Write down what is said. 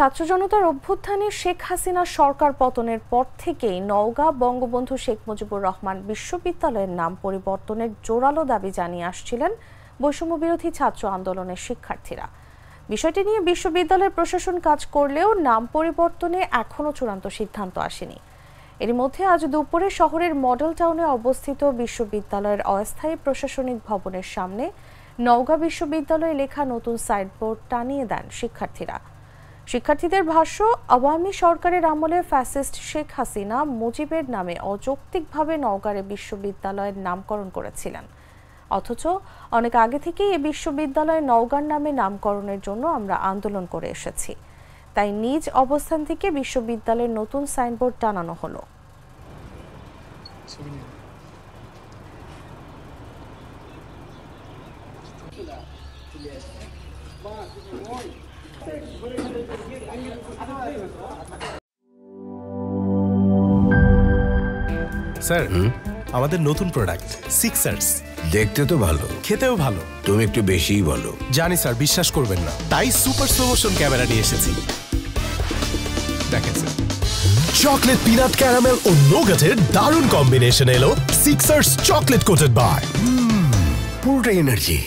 ছাত্র জনতার অভ্যুত্থানে শেখ হাসিনা সরকার পতনের পর থেকেই নওগাঁ বঙ্গবন্ধু শেখ মুজিবুর রহমান বিশ্ববিদ্যালয়ের নাম পরিবর্তনের জোরালো দাবি জানিয়ে আসছিলেন বৈষম্য বিরোধী ছাত্র আন্দোলনের শিক্ষার্থীরা। বিষয়টি নিয়ে বিশ্ববিদ্যালয়ের প্রশাসন কাজ করলেও নাম পরিবর্তনে এখনো চূড়ান্ত সিদ্ধান্ত আসেনি। এর মধ্যে আজ দুপুরে শহরের মডেল টাউনে অবস্থিত বিশ্ববিদ্যালয়ের অস্থায়ী প্রশাসনিক ভবনের সামনে নওগাঁ বিশ্ববিদ্যালয়ে লেখা নতুন সাইনবোর্ড টানিয়ে দেন শিক্ষার্থীরা। শিক্ষার্থীদের ভাষ্য, আওয়ামী সরকারের আমলে ফ্যাসিস্ট শেখ হাসিনা মুজিবের নামে অযৌক্তিকভাবে নওগাঁর বিশ্ববিদ্যালয়ের নামকরণ করেছিলেন, অথচ অনেক আগে থেকেই এই বিশ্ববিদ্যালয় নওগাঁর নামে নামকরণের জন্য আমরা আন্দোলন করে এসেছি। তাই নিজ অবস্থান থেকে বিশ্ববিদ্যালয়ের নতুন সাইনবোর্ড টানানো হলো। স্যার, আমাদের নতুন প্রোডাক্ট সিক্সার্স। দেখতে তো ভালো, খেতেও ভালো। তুমি একটু বেশিই বলো। জানি স্যার, বিশ্বাস করবেন না, তাই সুপার স্লো মোশন ক্যামেরা নিয়ে এসেছি। দেখেন স্যার, চকলেট পিনাট ক্যারামেল ও নোগাটের দারুণ কম্বিনেশন এলো সিক্সার্স চকলেট কোটেড বার। পুরোটা এনার্জি।